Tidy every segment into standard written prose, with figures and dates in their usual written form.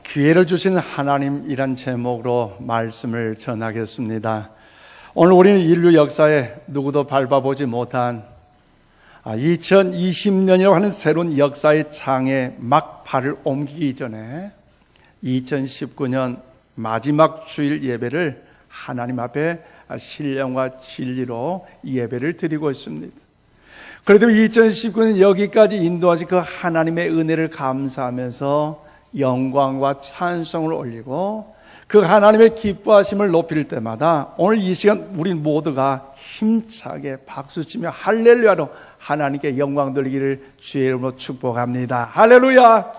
기회를 주신 하나님이란 제목으로 말씀을 전하겠습니다. 오늘 우리는 인류 역사에 누구도 밟아보지 못한 2020년이라고 하는 새로운 역사의 장에 막 발을 옮기기 전에 2019년 마지막 주일 예배를 하나님 앞에 신령과 진리로 예배를 드리고 있습니다. 그래도 2019년 여기까지 인도하신 그 하나님의 은혜를 감사하면서 영광과 찬송을 올리고 그 하나님의 기뻐하심을 높일 때마다 오늘 이 시간 우리 모두가 힘차게 박수치며 할렐루야로 하나님께 영광 돌리기를 주의 이름으로 축복합니다. 할렐루야!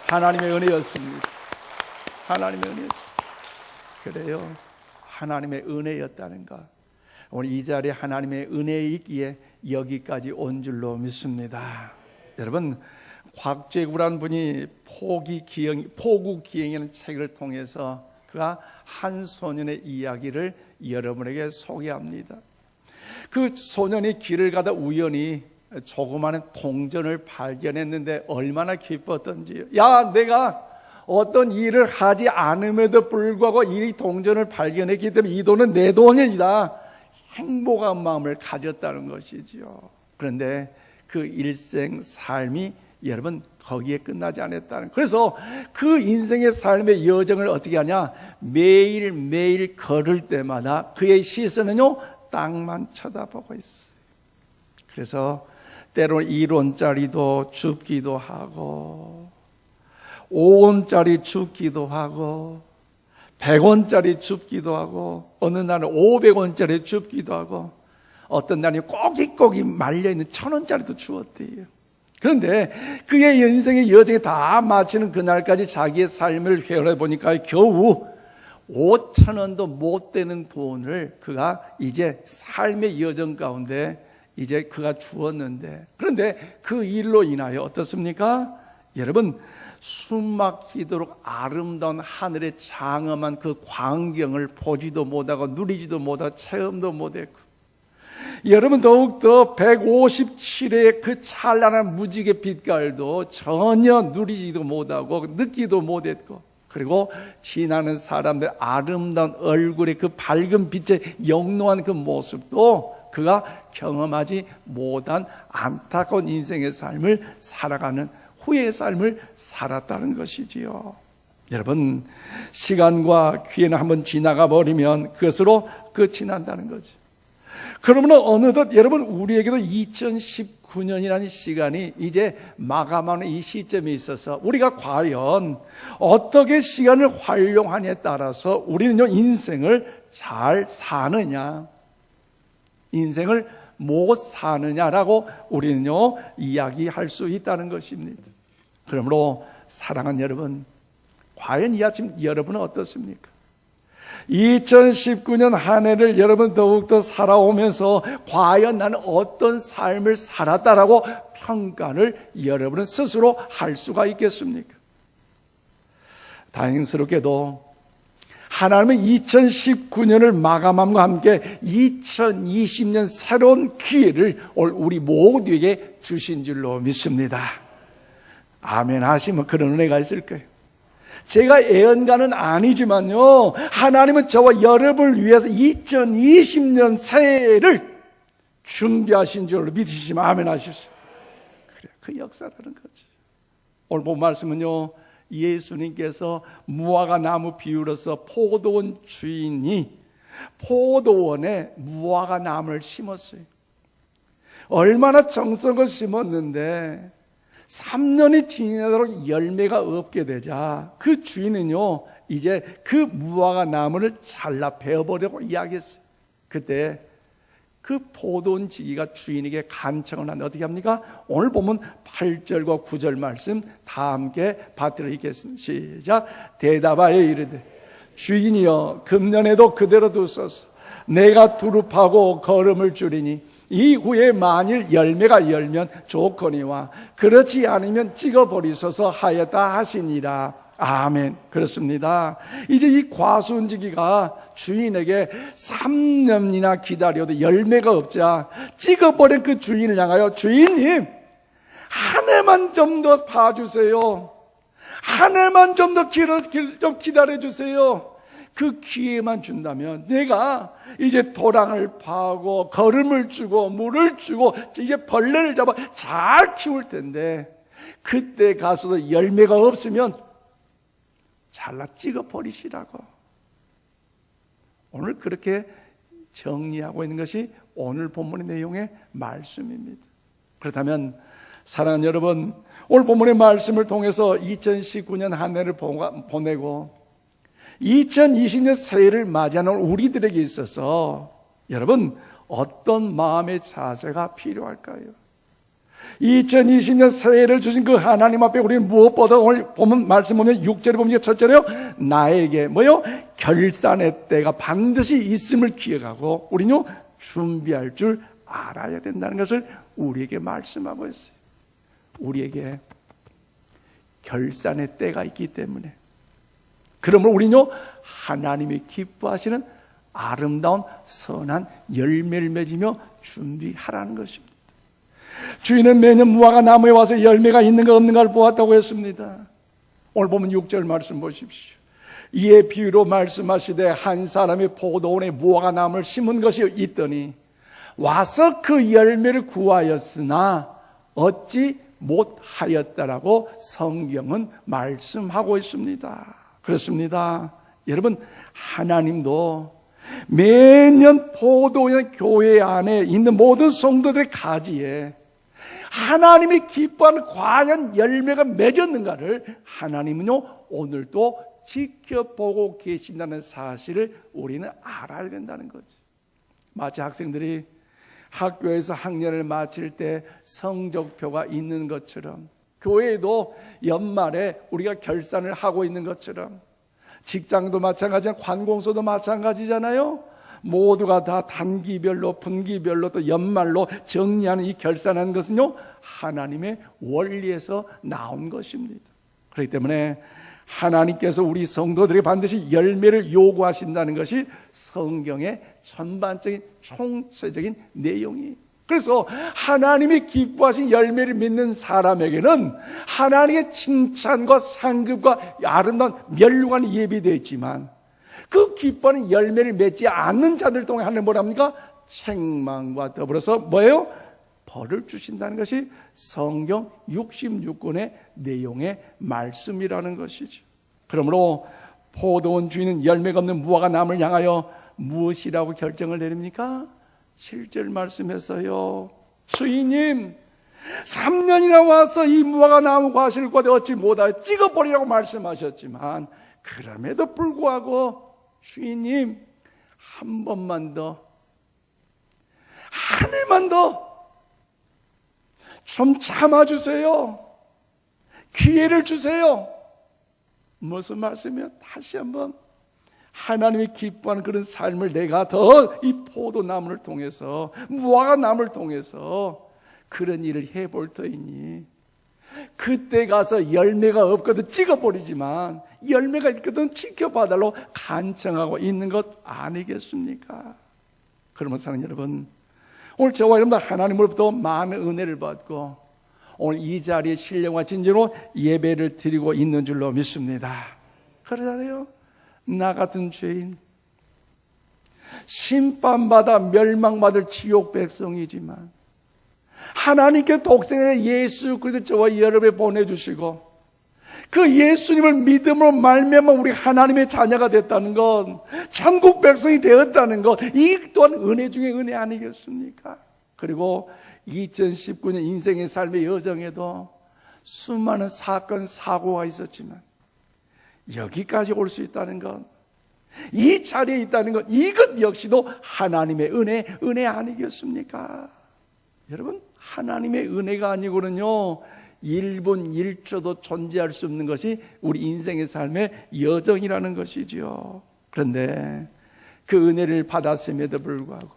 하나님의 은혜였습니다. 하나님의 은혜였습니다. 그래요. 하나님의 은혜였다는 것. 오늘 이 자리에 하나님의 은혜에 있기에 여기까지 온 줄로 믿습니다. 여러분, 곽재구라는 분이 포구기행이라는 책을 통해서 그가 한 소년의 이야기를 여러분에게 소개합니다. 그 소년이 길을 가다 우연히 조그마한 동전을 발견했는데 얼마나 기뻤던지요. 야, 내가 어떤 일을 하지 않음에도 불구하고 이 동전을 발견했기 때문에 이 돈은 내 돈이다. 행복한 마음을 가졌다는 것이지요. 그런데 그 일생 삶이 여러분 거기에 끝나지 않았다는. 그래서 그 인생의 삶의 여정을 어떻게 하냐? 매일매일 걸을 때마다 그의 시선은요 땅만 쳐다보고 있어요. 그래서 때로는 1원짜리도 줍기도 하고 5원짜리 줍기도 하고 100원짜리 줍기도 하고 어느 날은 500원짜리 줍기도 하고 어떤 날이 꼬깃꼬깃 말려있는 1000원짜리도 주었대요. 그런데 그의 인생의 여정이 다 마치는 그날까지 자기의 삶을 회원해 보니까 겨우 5,000원도 못 되는 돈을 그가 이제 삶의 여정 가운데 이제 그가 주었는데, 그런데 그 일로 인하여 어떻습니까? 여러분, 숨막히도록 아름다운 하늘의 장엄한 그 광경을 보지도 못하고 누리지도 못하고 체험도 못했고, 여러분 더욱더 157의 그 찬란한 무지개 빛깔도 전혀 누리지도 못하고 느끼도 못했고, 그리고 지나는 사람들 아름다운 얼굴의 그 밝은 빛의 영롱한 그 모습도 그가 경험하지 못한 안타까운 인생의 삶을 살아가는 후의 삶을 살았다는 것이지요. 여러분, 시간과 기회는 한번 지나가 버리면 그것으로 끝이 난다는 거죠. 그러면 어느덧 여러분 우리에게도 2019년이라는 시간이 이제 마감하는 이 시점에 있어서 우리가 과연 어떻게 시간을 활용하냐에 따라서 우리는요 인생을 잘 사느냐, 인생을 못 사느냐라고 우리는요 이야기할 수 있다는 것입니다. 그러므로 사랑하는 여러분, 과연 이 아침 여러분은 어떻습니까? 2019년 한 해를 여러분 더욱더 살아오면서 과연 나는 어떤 삶을 살았다라고 평가를 여러분은 스스로 할 수가 있겠습니까? 다행스럽게도 하나님은 2019년을 마감함과 함께 2020년 새로운 기회를 우리 모두에게 주신 줄로 믿습니다. 아멘 하시면 그런 은혜가 있을 거예요. 제가 예언가는 아니지만요, 하나님은 저와 여러분을 위해서 2020년 새해를 준비하신 줄로 믿으시면 아멘 하십시오. 그래, 그 역사라는 거죠. 오늘 본 말씀은요, 예수님께서 무화과 나무 비유로서 포도원 주인이 포도원에 무화과 나무를 심었어요. 얼마나 정성을 심었는데 3년이 지나도록 열매가 없게 되자 그 주인은요 이제 그 무화과 나무를 잘라 베어버리려고 이야기했어요. 그때 그 포도원 지기가 주인에게 간청을 하는데 어떻게 합니까? 오늘 보면 8절과 9절 말씀 다 함께 받들어 읽겠습니다. 시작. 대답하여 이르되 주인이여 금년에도 그대로 두소서. 내가 두릅하고 거름을 줄이니 이후에 만일 열매가 열면 좋거니와 그렇지 않으면 찍어버리소서 하였다 하시니라. 아멘. 그렇습니다. 이제 이 과수원지기가 주인에게 3년이나 기다려도 열매가 없자 찍어버린 그 주인을 향하여 주인님 한 해만 좀 더 봐주세요. 한 해만 좀 더 좀 기다려주세요. 그 기회만 준다면 내가 이제 도랑을 파고 거름을 주고 물을 주고 이제 벌레를 잡아 잘 키울 텐데, 그때 가서도 열매가 없으면 잘라 찍어 버리시라고. 오늘 그렇게 정리하고 있는 것이 오늘 본문의 내용의 말씀입니다. 그렇다면 사랑하는 여러분, 오늘 본문의 말씀을 통해서 2019년 한 해를 보내고 2020년 새해를 맞이하는 우리들에게 있어서 여러분 어떤 마음의 자세가 필요할까요? 2020년 새해를 주신 그 하나님 앞에 우리는 무엇보다 오늘 보면 말씀 보면 6절에 보면 첫째로요, 나에게 뭐요? 결산의 때가 반드시 있음을 기억하고 우리는요 준비할 줄 알아야 된다는 것을 우리에게 말씀하고 있어요. 우리에게 결산의 때가 있기 때문에, 그러므로 우리는요 하나님이 기뻐하시는 아름다운 선한 열매를 맺으며 준비하라는 것입니다. 주인은 매년 무화과 나무에 와서 열매가 있는가 없는가를 보았다고 했습니다. 오늘 보면 6절 말씀 보십시오. 이에 비유로 말씀하시되 한 사람이 포도원에 무화과 나무를 심은 것이 있더니 와서 그 열매를 구하였으나 얻지 못하였다라고 성경은 말씀하고 있습니다. 그렇습니다. 여러분, 하나님도 매년 포도원 교회 안에 있는 모든 성도들의 가지에 하나님이 기뻐하는 과연 열매가 맺었는가를 하나님은요 오늘도 지켜보고 계신다는 사실을 우리는 알아야 된다는 거죠. 마치 학생들이 학교에서 학년을 마칠 때 성적표가 있는 것처럼, 교회에도 연말에 우리가 결산을 하고 있는 것처럼, 직장도 마찬가지잖아요. 관공서도 마찬가지잖아요. 모두가 다 단기별로 분기별로 또 연말로 정리하는 이 결산하는 것은요 하나님의 원리에서 나온 것입니다. 그렇기 때문에 하나님께서 우리 성도들에게 반드시 열매를 요구하신다는 것이 성경의 전반적인 총체적인 내용이에요. 그래서 하나님이 기뻐하신 열매를 믿는 사람에게는 하나님의 칭찬과 상급과 아름다운 멸류관이 예비되어 있지만, 그 기뻐하는 열매를 맺지 않는 자들 통해 하나님 뭐라 합니까? 책망과 더불어서 뭐예요? 벌을 주신다는 것이 성경 66권의 내용의 말씀이라는 것이죠. 그러므로 포도원 주인은 열매가 없는 무화과 나무를 향하여 무엇이라고 결정을 내립니까? 7절 말씀에서요, 주인님 3년이나 와서 이 무화과 나무 과실을 얻지 못하여 찍어버리라고 말씀하셨지만, 그럼에도 불구하고 주인님 한 번만 더, 한 해만 더 좀 참아주세요. 기회를 주세요. 무슨 말씀이요? 다시 한번 하나님이 기뻐하는 그런 삶을 내가 더 이 포도나무를 통해서, 무화과 나무를 통해서 그런 일을 해볼 터이니, 그때 가서 열매가 없거든 찍어버리지만 열매가 있거든 지켜봐달라고 간청하고 있는 것 아니겠습니까? 그러면 사랑하는 여러분, 오늘 저와 여러분들 하나님으로부터 많은 은혜를 받고 오늘 이 자리에 신령과 진정으로 예배를 드리고 있는 줄로 믿습니다. 그러잖아요. 나 같은 죄인, 심판받아 멸망받을 지옥 백성이지만 하나님께 독생의 예수 그리스도 저와 여러분을 보내주시고 그 예수님을 믿음으로 말미암아 우리 하나님의 자녀가 됐다는 것, 천국 백성이 되었다는 것, 이 또한 은혜 중에 은혜 아니겠습니까? 그리고 2019년 인생의 삶의 여정에도 수많은 사건 사고가 있었지만 여기까지 올 수 있다는 것, 이 자리에 있다는 것, 이것 역시도 하나님의 은혜 아니겠습니까? 여러분, 하나님의 은혜가 아니고는요 1분 1초도 존재할 수 없는 것이 우리 인생의 삶의 여정이라는 것이죠. 그런데 그 은혜를 받았음에도 불구하고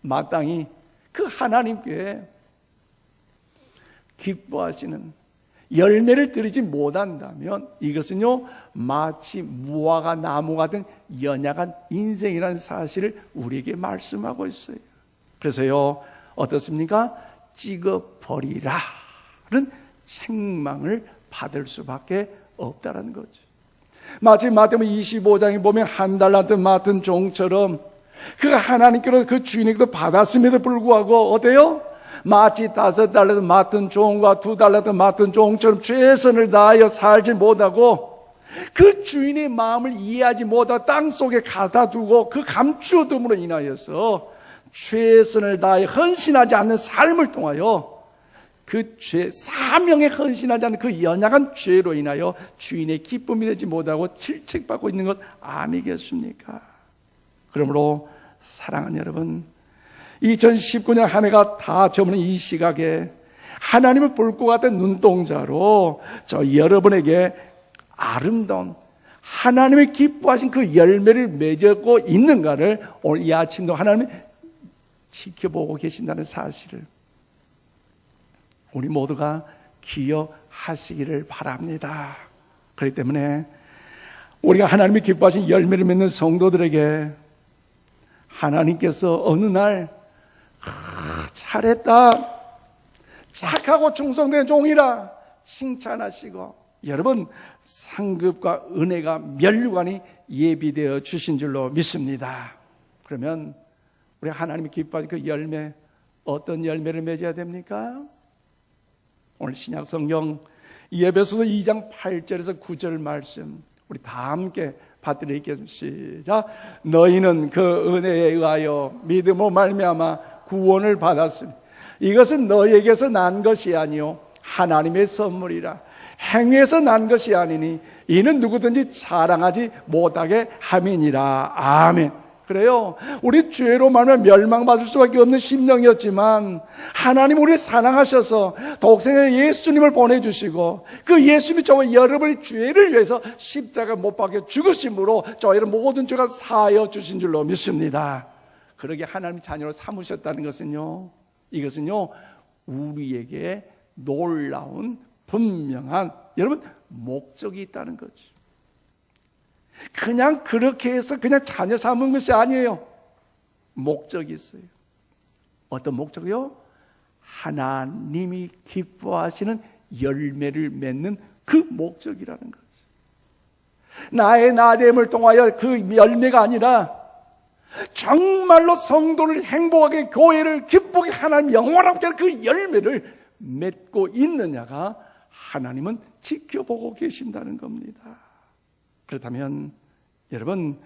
마땅히 그 하나님께 기뻐하시는 열매를 드리지 못한다면 이것은요 마치 무화과 나무 같은 연약한 인생이라는 사실을 우리에게 말씀하고 있어요. 그래서요 어떻습니까? 찍어버리라는 책망을 받을 수밖에 없다는 거죠. 마치 마태복음 25장에 보면 한 달란트 맡은 종처럼 그가 하나님께로 그 주인에게도 받았음에도 불구하고 어때요? 마치 5달란트 맡은 종과 2달란트 맡은 종처럼 최선을 다하여 살지 못하고 그 주인의 마음을 이해하지 못하고 땅속에 가다 두고 그 감추어둠으로 인하여서 최선을 다하여 헌신하지 않는 삶을 통하여 그 죄, 사명에 헌신하지 않는 그 연약한 죄로 인하여 주인의 기쁨이 되지 못하고 질책받고 있는 것 아니겠습니까? 그러므로 사랑하는 여러분, 2019년 한 해가 다 저무는 이 시각에 하나님을 볼 것 같은 눈동자로 저 여러분에게 아름다운 하나님의 기뻐하신 그 열매를 맺고 있는가를 오늘 이 아침도 하나님이 지켜보고 계신다는 사실을 우리 모두가 기억하시기를 바랍니다. 그렇기 때문에 우리가 하나님이 기뻐하신 열매를 맺는 성도들에게 하나님께서 어느 날 잘했다, 착하고 충성된 종이라 칭찬하시고 여러분 상급과 은혜가 면류관이 예비되어 주신 줄로 믿습니다. 그러면 우리 하나님이 기뻐하신 그 열매, 어떤 열매를 맺어야 됩니까? 오늘 신약 성경 에베소서 2장 8절에서 9절 말씀 우리 다 함께 받들어있겠습니다. 시작. 너희는 그 은혜에 의하여 믿음으로 말미암아 구원을 받았으니 이것은 너희에게서 난 것이 아니요 하나님의 선물이라. 행위에서 난 것이 아니니 이는 누구든지 자랑하지 못하게 함이니라. 아멘. 그래요. 우리 죄로 말하면 멸망받을 수밖에 없는 심령이었지만 하나님 우리를 사랑하셔서 독생의 예수님을 보내주시고 그 예수님이 저와 여러분의 죄를 위해서 십자가 못 박혀 죽으심으로 저희를 모든 죄가 사하여 주신 줄로 믿습니다. 그러게 하나님 자녀로 삼으셨다는 것은요, 이것은요 우리에게 놀라운 분명한 여러분 목적이 있다는 거죠. 그냥 그렇게 해서 그냥 자녀 삼은 것이 아니에요. 목적이 있어요. 어떤 목적이요? 하나님이 기뻐하시는 열매를 맺는 그 목적이라는 거죠. 나의 나됨을 통하여 그 열매가 아니라 정말로 성도를 행복하게 교회를 기쁘게 하나님 영원하게 하는 그 열매를 맺고 있느냐가 하나님은 지켜보고 계신다는 겁니다. 그렇다면 여러분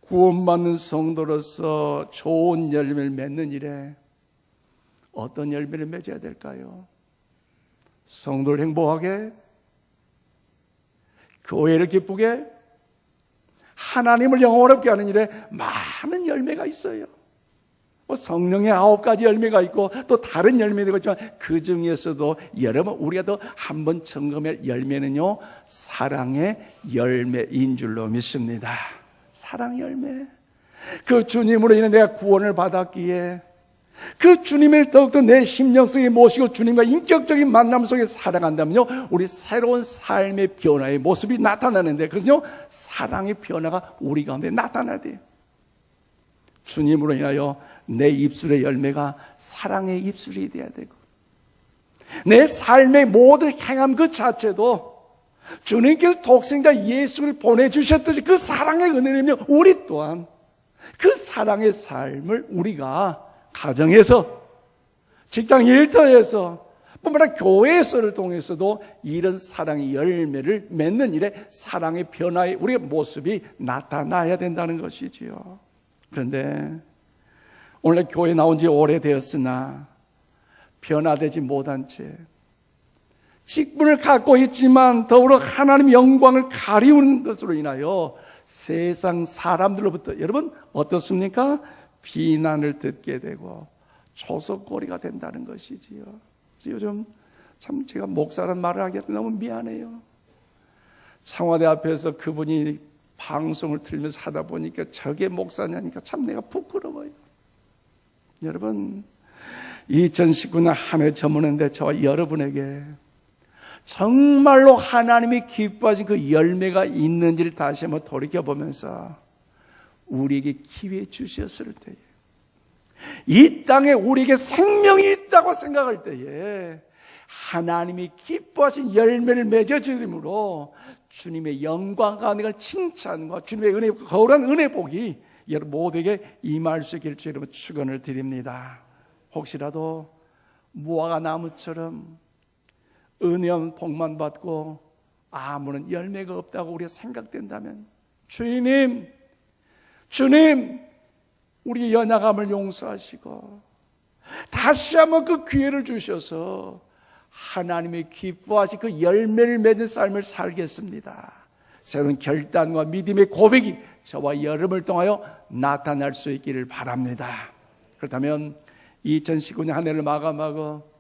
구원받는 성도로서 좋은 열매를 맺는 일에 어떤 열매를 맺어야 될까요? 성도를 행복하게, 교회를 기쁘게, 하나님을 영원롭게 하는 일에 많은 열매가 있어요. 성령의 9가지 열매가 있고 또 다른 열매도 있지만 그 중에서도 여러분 우리가 더 한번 점검할 열매는요 사랑의 열매인 줄로 믿습니다. 사랑의 열매. 그 주님으로 인해 내가 구원을 받았기에 그 주님을 더욱더 내 심령 속에 모시고 주님과 인격적인 만남 속에 살아간다면요 우리 새로운 삶의 변화의 모습이 나타나는데 그래서 사랑의 변화가 우리 가운데 나타나야 돼요. 주님으로 인하여 내 입술의 열매가 사랑의 입술이 되어야 되고 내 삶의 모든 행함 그 자체도 주님께서 독생자 예수를 보내주셨듯이 그 사랑의 은혜는요 우리 또한 그 사랑의 삶을 우리가 가정에서 직장 일터에서 뿐만 아니라 교회에서를 통해서도 이런 사랑의 열매를 맺는 일에 사랑의 변화의 우리의 모습이 나타나야 된다는 것이지요. 그런데 오늘 교회 나온 지 오래되었으나 변화되지 못한 채 직분을 갖고 있지만 더불어 하나님의 영광을 가리우는 것으로 인하여 세상 사람들로부터 여러분 어떻습니까? 비난을 듣게 되고 조석거리가 된다는 것이지요. 그래서 요즘 참 제가 목사라는 말을 하기가 너무 미안해요. 청와대 앞에서 그분이 방송을 틀면서 하다 보니까 저게 목사냐니까 참 내가 부끄러워요. 여러분 2019년 한 해 저무는데 저와 여러분에게 정말로 하나님이 기뻐하신 그 열매가 있는지를 다시 한번 돌이켜보면서 우리에게 기회 주셨을 때에 이 땅에 우리에게 생명이 있다고 생각할 때에 하나님이 기뻐하신 열매를 맺어주므로 주님의 영광 가운데 칭찬과 주님의 은혜, 거울한 은혜 복이 여러분 모두에게 임할 수 있기를 주 여러분 축원을 드립니다. 혹시라도 무화과 나무처럼 은혜와 복만 받고 아무런 열매가 없다고 우리가 생각된다면 주님 우리의 연약함을 용서하시고 다시 한번 그 기회를 주셔서 하나님의 기뻐하신 그 열매를 맺는 삶을 살겠습니다. 새로운 결단과 믿음의 고백이 저와 여러분을 통하여 나타날 수 있기를 바랍니다. 그렇다면 2019년 한 해를 마감하고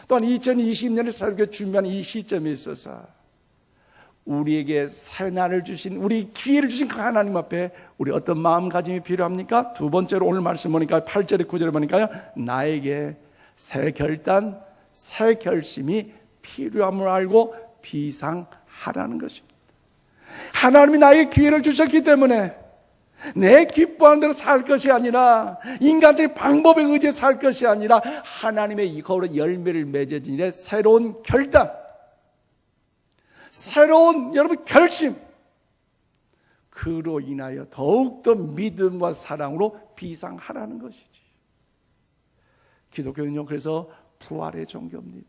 또한 2020년을 살기 준비하는 이 시점에 있어서 우리에게 새날을 주신, 우리 기회를 주신 그 하나님 앞에 우리 어떤 마음가짐이 필요합니까? 두 번째로 오늘 말씀 보니까 8절에 9절에 보니까요, 나에게 새 결단, 새 결심이 필요함을 알고 비상하라는 것입니다. 하나님이 나에게 기회를 주셨기 때문에 내 기뻐하는 대로 살 것이 아니라 인간적인 방법에 의지해 살 것이 아니라 하나님의 이 거울의 열매를 맺어진 일에 새로운 결단, 새로운 여러분 결심, 그로 인하여 더욱더 믿음과 사랑으로 비상하라는 것이지. 기독교는요, 그래서 부활의 종교입니다.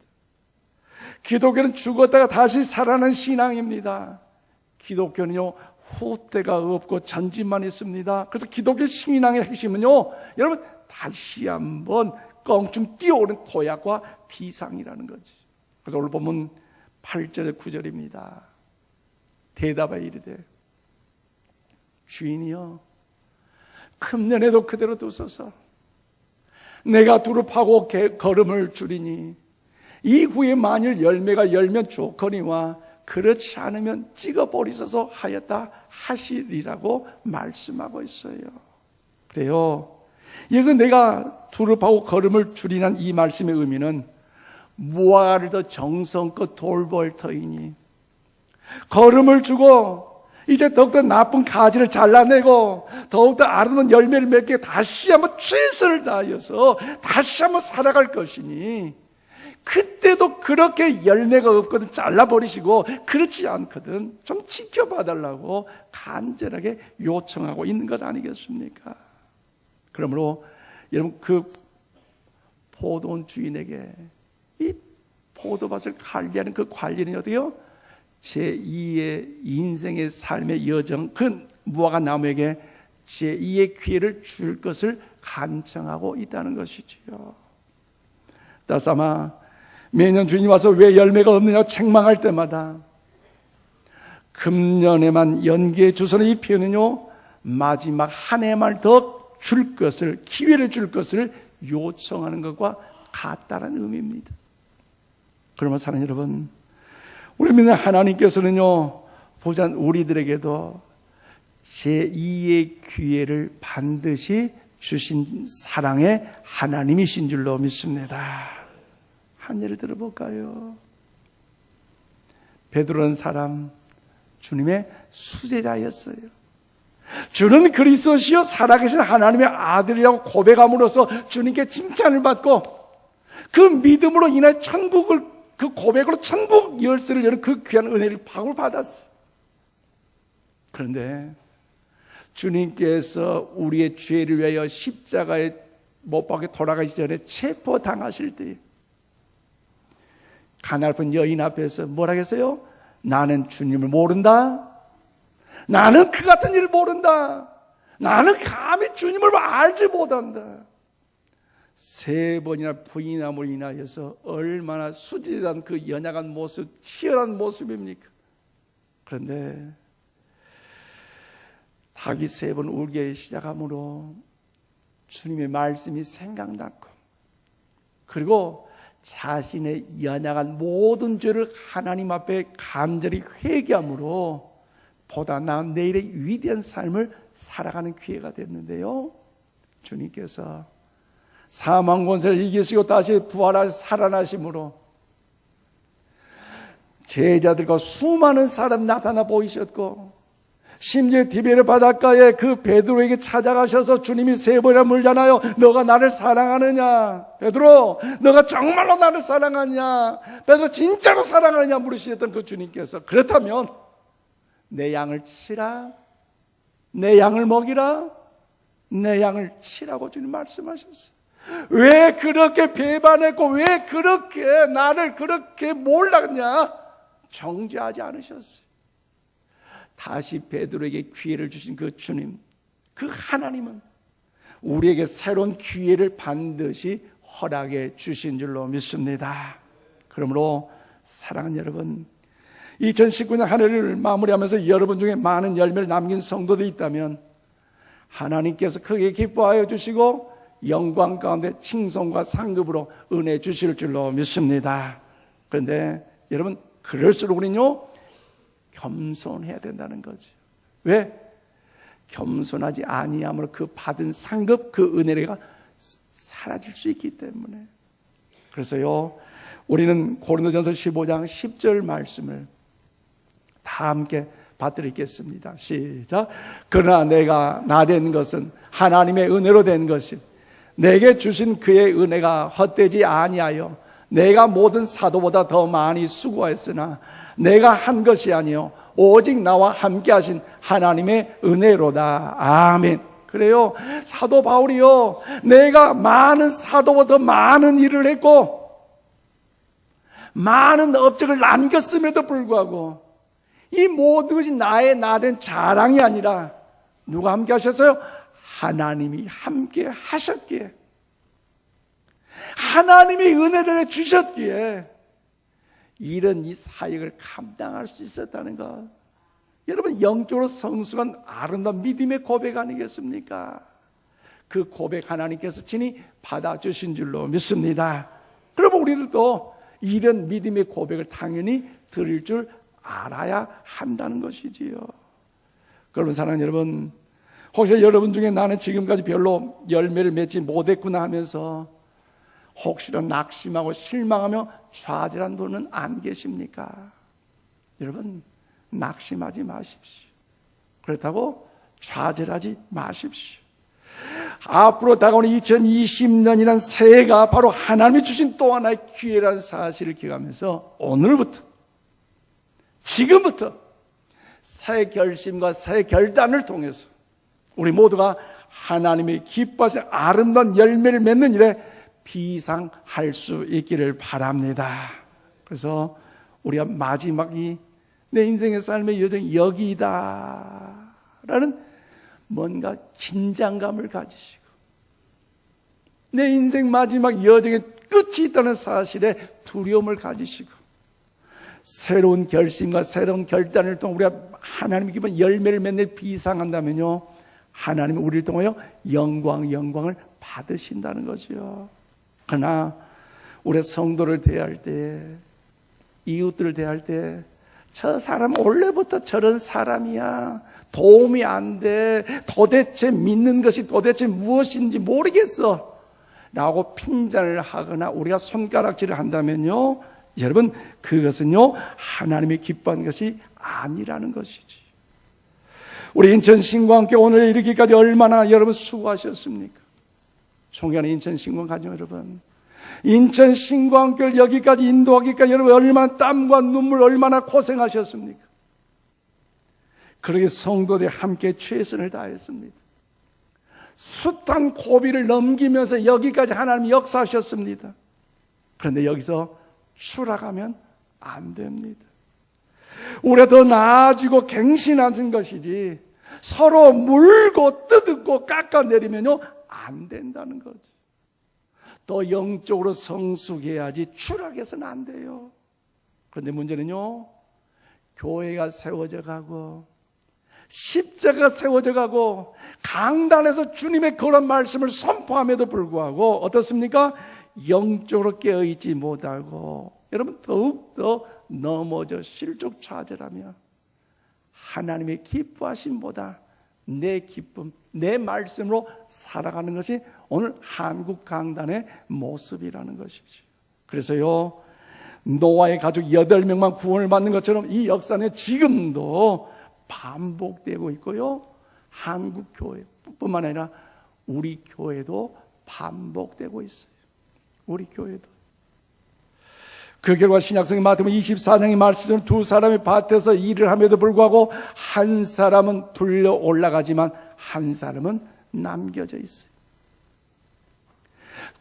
기독교는 죽었다가 다시 살아나는 신앙입니다. 기독교는요, 후퇴가 없고 전진만 있습니다. 그래서 기독교 신앙의 핵심은요, 여러분 다시 한번 껑충 뛰어오른 도약과 비상이라는 거지. 그래서 오늘 보면 8절 9절입니다. 대답하여 이르되 주인이여 금년에도 그대로 두소서. 내가 두루 파고 걸음을 줄이니 이후에 만일 열매가 열면 좋거니와 그렇지 않으면 찍어버리소서 하였다 하시리라고 말씀하고 있어요. 그래요. 여기서 내가 두루 파고 걸음을 줄이는 이 말씀의 의미는 무화과를 더 정성껏 돌볼 터이니 걸음을 주고 이제 더욱더 나쁜 가지를 잘라내고 더욱더 아름다운 열매를 맺게 다시 한번 최선을 다하여서 다시 한번 살아갈 것이니 그때도 그렇게 열매가 없거든 잘라버리시고 그렇지 않거든 좀 지켜봐 달라고 간절하게 요청하고 있는 것 아니겠습니까? 그러므로 여러분 그 포도원 주인에게 이 포도밭을 관리하는 그 관리는 어디요? 제2의 인생의 삶의 여정, 그 무화과 나무에게 제2의 기회를 줄 것을 간청하고 있다는 것이지요. 따라서 아마 매년 주인이 와서 왜 열매가 없느냐고 책망할 때마다 금년에만 연기해 주소는 이 표현은요, 마지막 한 해만 더 줄 것을, 기회를 줄 것을 요청하는 것과 같다는 의미입니다. 그러면 사랑하는 여러분, 우리 믿는 하나님께서는요, 보자 우리들에게도 제2의 기회를 반드시 주신 사랑의 하나님이신 줄로 믿습니다. 한 예를 들어볼까요? 베드로라는 사람, 주님의 수제자였어요. 주는 그리스도시요 살아계신 하나님의 아들이라고 고백함으로써 주님께 칭찬을 받고 그 믿음으로 인해 천국을, 그 고백으로 천국 열쇠를 여는 그 귀한 은혜를 박을 받았어요. 그런데 주님께서 우리의 죄를 위하여 십자가에 못 박혀 돌아가시기 전에 체포당하실 때 가나픈 여인 앞에서 뭐라 했어요? 나는 주님을 모른다. 나는 그 같은 일을 모른다. 나는 감히 주님을 알지 못한다. 3번이나 부인함으로 인하여서 얼마나 수지한 그 연약한 모습, 희열한 모습입니까? 그런데 닭이 3번 울기 시작함으로 주님의 말씀이 생각났고, 그리고 자신의 연약한 모든 죄를 하나님 앞에 간절히 회개함으로 보다 나은 내일의 위대한 삶을 살아가는 기회가 됐는데요, 주님께서 사망 권세를 이기시고 다시 부활하여 살아나심으로 제자들과 수많은 사람 나타나 보이셨고 심지어 디베르 바닷가에 그 베드로에게 찾아가셔서 주님이 3번이나 물잖아요. 너가 나를 사랑하느냐? 베드로, 너가 정말로 나를 사랑하냐? 베드로 진짜로 사랑하느냐? 물으시던 그 주님께서 그렇다면 내 양을 치라, 내 양을 먹이라, 내 양을 치라고 주님 말씀하셨어요. 왜 그렇게 배반했고 왜 그렇게 나를 그렇게 몰랐냐? 정죄하지 않으셨어요. 다시 베드로에게 기회를 주신 그 주님, 그 하나님은 우리에게 새로운 기회를 반드시 허락해 주신 줄로 믿습니다. 그러므로 사랑하는 여러분, 2019년 한 해를 마무리하면서 여러분 중에 많은 열매를 남긴 성도들이 있다면 하나님께서 크게 기뻐하여 주시고 영광 가운데 칭송과 상급으로 은혜 주실 줄로 믿습니다. 그런데 여러분, 그럴수록 우리는요 겸손해야 된다는 거죠. 왜? 겸손하지 아니함으로 그 받은 상급, 그 은혜가 사라질 수 있기 때문에. 그래서요 우리는 고린도전서 15장 10절 말씀을 다 함께 받들겠습니다. 시작. 그러나 내가 나 된 것은 하나님의 은혜로 된 것이 내게 주신 그의 은혜가 헛되지 아니하여 내가 모든 사도보다 더 많이 수고했으나 내가 한 것이 아니요 오직 나와 함께 하신 하나님의 은혜로다. 아멘. 그래요, 사도 바울이요 내가 많은 사도보다 더 많은 일을 했고 많은 업적을 남겼음에도 불구하고 이 모든 것이 나의 나된 자랑이 아니라 누가 함께 하셨어요? 하나님이 함께 하셨기에, 하나님이 은혜를 주셨기에 이런 이 사역을 감당할 수 있었다는 것. 여러분, 영적으로 성숙한 아름다운 믿음의 고백 아니겠습니까? 그 고백 하나님께서 친히 받아주신 줄로 믿습니다. 그러면 우리들도 이런 믿음의 고백을 당연히 드릴 줄 알아야 한다는 것이지요. 그러면 사랑하는 여러분, 혹시 여러분 중에 나는 지금까지 별로 열매를 맺지 못했구나 하면서 혹시나 낙심하고 실망하며 좌절한 분은 안 계십니까? 여러분, 낙심하지 마십시오. 그렇다고 좌절하지 마십시오. 앞으로 다가오는 2020년이란 새해가 바로 하나님이 주신 또 하나의 기회라는 사실을 기억하면서 오늘부터, 지금부터 새 결심과 새 결단을 통해서 우리 모두가 하나님의 기뻐하신 아름다운 열매를 맺는 일에 비상할 수 있기를 바랍니다. 그래서 우리가 마지막이 내 인생의 삶의 여정이 여기다 라는 뭔가 긴장감을 가지시고 내 인생 마지막 여정의 끝이 있다는 사실에 두려움을 가지시고 새로운 결심과 새로운 결단을 통해 우리가 하나님의 기쁜 열매를 맺는 비상한다면요, 하나님이 우리를 통하여 영광을 받으신다는 거죠. 그러나 우리 성도를 대할 때, 이웃들을 대할 때 저 사람 원래부터 저런 사람이야, 도움이 안 돼, 도대체 믿는 것이 도대체 무엇인지 모르겠어 라고 핀잔을 하거나 우리가 손가락질을 한다면요, 여러분, 그것은요 하나님이 기뻐하는 것이 아니라는 것이지. 우리 인천 신광교회 오늘 이르기까지 얼마나 여러분 수고하셨습니까? 존경하는 인천 신광 가족 여러분, 인천 신광교회를 여기까지 인도하기까지 여러분 얼마나 땀과 눈물, 얼마나 고생하셨습니까? 그러게 성도들이 함께 최선을 다했습니다. 숱한 고비를 넘기면서 여기까지 하나님이 역사하셨습니다. 그런데 여기서 추락하면 안 됩니다. 우리가 더 나아지고 갱신하는 것이지 서로 물고 뜯고 깎아내리면요 안 된다는 거죠. 더 영적으로 성숙해야지 추락해서는 안 돼요. 그런데 문제는요, 교회가 세워져 가고 십자가가 세워져 가고 강단에서 주님의 그런 말씀을 선포함에도 불구하고 어떻습니까? 영적으로 깨어있지 못하고 여러분 더욱더 넘어져 실족좌절하며 하나님의 기뻐하심보다 내 기쁨, 내 말씀으로 살아가는 것이 오늘 한국 강단의 모습이라는 것이죠. 그래서요, 노아의 가족 8명만 구원을 받는 것처럼 이 역사는 지금도 반복되고 있고요. 한국 교회뿐만 아니라 우리 교회도 반복되고 있어요. 우리 교회도. 그 결과 신약성경 마태복음 24장의 말씀은 두 사람이 밭에서 일을 함에도 불구하고 한 사람은 불려 올라가지만 한 사람은 남겨져 있어요.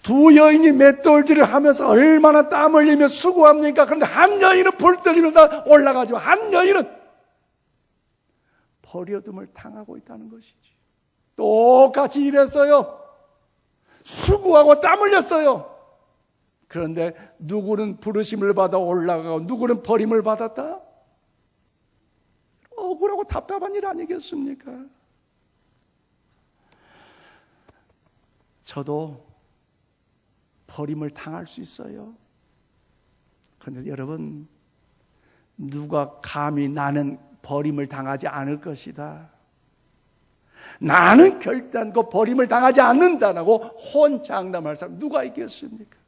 두 여인이 맷돌질을 하면서 얼마나 땀 흘리며 수고합니까? 그런데 한 여인은 불 떨리면서 올라가지만 한 여인은 버려둠을 당하고 있다는 것이지. 똑같이 일했어요. 수고하고 땀 흘렸어요. 그런데 누구는 부르심을 받아 올라가고 누구는 버림을 받았다? 억울하고 답답한 일 아니겠습니까? 저도 버림을 당할 수 있어요. 그런데 여러분, 누가 감히 나는 버림을 당하지 않을 것이다, 나는 결단코 버림을 당하지 않는다라고 혼장담할 사람 누가 있겠습니까?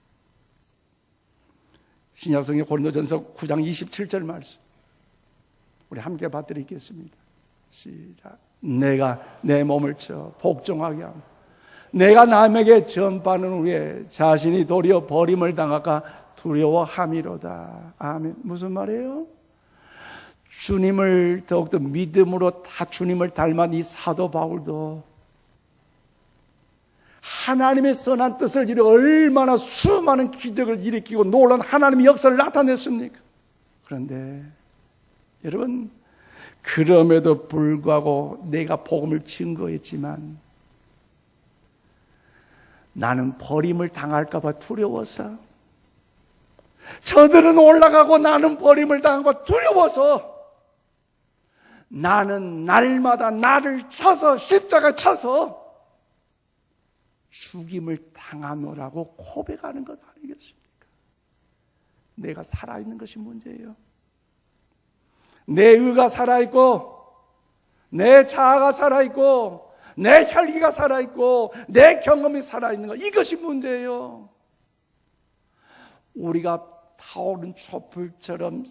신약성경 고린도전서 9장 27절 말씀 우리 함께 받들이겠습니다. 시작. 내가 내 몸을 쳐 복종하게 하고 내가 남에게 전파하는 후에 자신이 도리어 버림을 당할까 두려워함이로다. 아멘. 무슨 말이에요? 주님을 더욱더 믿음으로 다 주님을 닮은 이 사도 바울도 하나님의 선한 뜻을 이루어 얼마나 수많은 기적을 일으키고 놀라운 하나님의 역사를 나타냈습니까? 그런데 여러분, 그럼에도 불구하고 내가 복음을 증거했지만 나는 버림을 당할까 봐 두려워서, 저들은 올라가고 나는 버림을 당하고 두려워서 나는 날마다 나를 쳐서 십자가 쳐서 죽임을 당하노라고 고백하는 것 아니겠습니까? 내가 살아있는 것이 문제예요. 내 의가 살아있고 내 자아가 살아있고 내 혈기가 살아있고 내 경험이 살아있는 것, 이것이 문제예요. 우리가 타오른 촛불처럼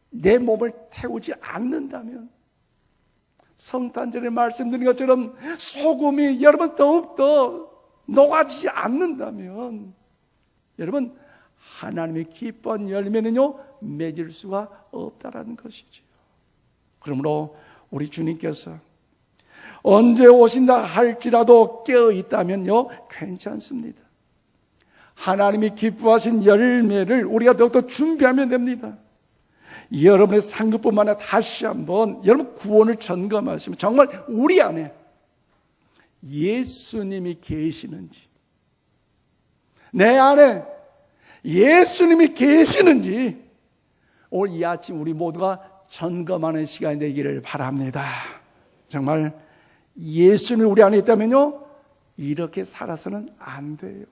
내 몸을 태우지 않는다면, 성탄절에 말씀드린 것처럼 소금이 여러분 더욱더 녹아지지 않는다면 여러분 하나님의 기뻐한 열매는요 맺을 수가 없다라는 것이지요. 그러므로 우리 주님께서 언제 오신다 할지라도 깨어 있다면요 괜찮습니다. 하나님이 기뻐하신 열매를 우리가 더욱더 준비하면 됩니다. 여러분의 상급뿐만 아니라 다시 한번 여러분 구원을 점검하시면 정말 우리 안에 예수님이 계시는지, 내 안에 예수님이 계시는지 오늘 이 아침 우리 모두가 점검하는 시간이 되기를 바랍니다. 정말 예수님이 우리 안에 있다면요 이렇게 살아서는 안 돼요.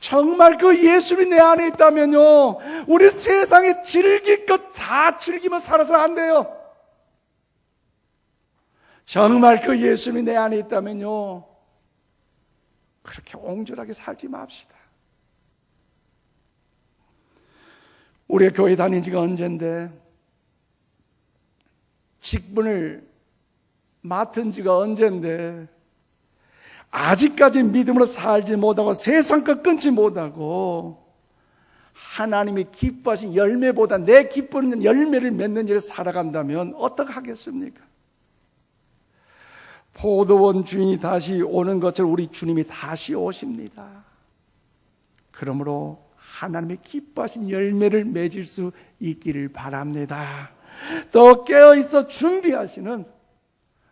정말 그 예수님이 내 안에 있다면요 우리 세상에 즐길 것 다 즐기며 살아서는 안 돼요. 정말 그 예수님이 내 안에 있다면요 그렇게 옹졸하게 살지 맙시다. 우리가 교회 다닌 지가 언젠데, 직분을 맡은 지가 언젠데 아직까지 믿음으로 살지 못하고 세상 것 끊지 못하고 하나님이 기뻐하신 열매보다 내 기뻐하는 열매를 맺는 일을 살아간다면 어떡하겠습니까? 포도원 주인이 다시 오는 것처럼 우리 주님이 다시 오십니다. 그러므로 하나님의 기뻐하신 열매를 맺을 수 있기를 바랍니다. 또 깨어있어 준비하시는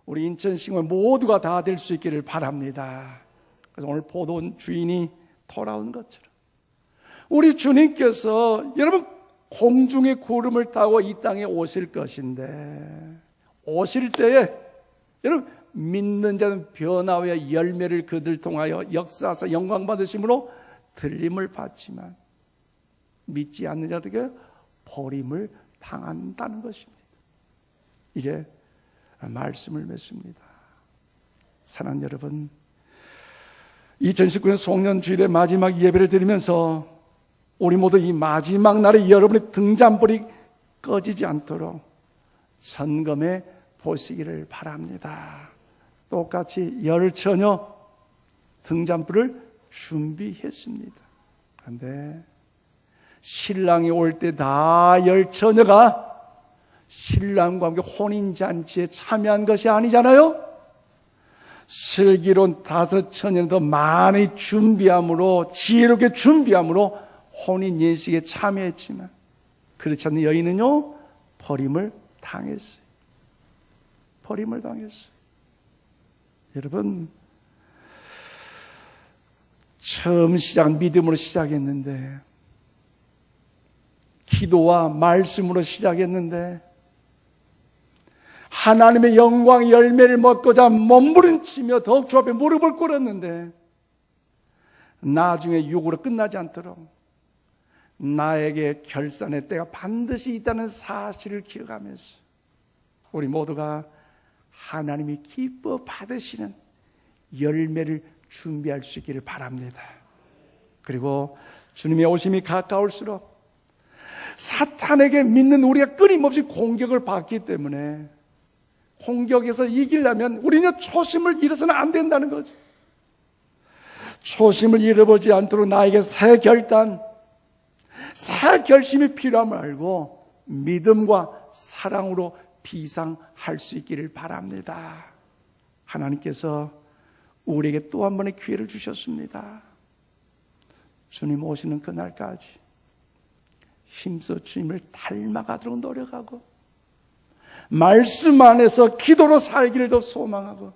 우리 인천시민 모두가 다 될 수 있기를 바랍니다. 그래서 오늘 포도원 주인이 돌아온 것처럼 우리 주님께서 여러분 공중의 구름을 타고 이 땅에 오실 것인데, 오실 때에 여러분 믿는 자는 변화와 열매를 그들 통하여 역사하사 영광 받으심으로 들림을 받지만 믿지 않는 자들에게 버림을 당한다는 것입니다. 이제 말씀을 맺습니다. 사랑하는 여러분, 2019년 송년주일의 마지막 예배를 드리면서 우리 모두 이 마지막 날에 여러분의 등잔불이 꺼지지 않도록 점검해 보시기를 바랍니다. 똑같이 열 처녀 등잔불을 준비했습니다. 그런데 신랑이 올 때 다 열 처녀가 신랑과 함께 혼인잔치에 참여한 것이 아니잖아요. 슬기로운 5 처녀는 더 많이 준비함으로, 지혜롭게 준비함으로 혼인 예식에 참여했지만 그렇지 않는 여인은요, 버림을 당했어요. 버림을 당했어요. 여러분, 처음 시작은 믿음으로 시작했는데, 기도와 말씀으로 시작했는데, 하나님의 영광 열매를 먹고자 몸부림치며 더욱 주 앞에 무릎을 꿇었는데, 나중에 육으로 끝나지 않도록 나에게 결산의 때가 반드시 있다는 사실을 기억하면서 우리 모두가 하나님이 기뻐 받으시는 열매를 준비할 수 있기를 바랍니다. 그리고 주님의 오심이 가까울수록 사탄에게 믿는 우리가 끊임없이 공격을 받기 때문에 공격에서 이기려면 우리는 초심을 잃어서는 안 된다는 거죠. 초심을 잃어버리지 않도록 나에게 새 결단, 새 결심이 필요함을 알고 믿음과 사랑으로 비상할 수 있기를 바랍니다. 하나님께서 우리에게 또 한 번의 기회를 주셨습니다. 주님 오시는 그날까지 힘써 주님을 닮아가도록 노력하고 말씀 안에서 기도로 살기를 더 소망하고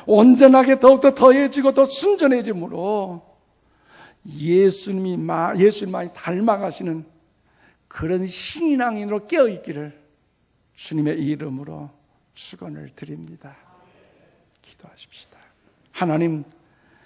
온전하게 더욱더 더해지고 더 순전해짐으로 예수님이 많이 닮아가시는 그런 신앙인으로 깨어있기를 주님의 이름으로 축원을 드립니다. 기도하십시다. 하나님,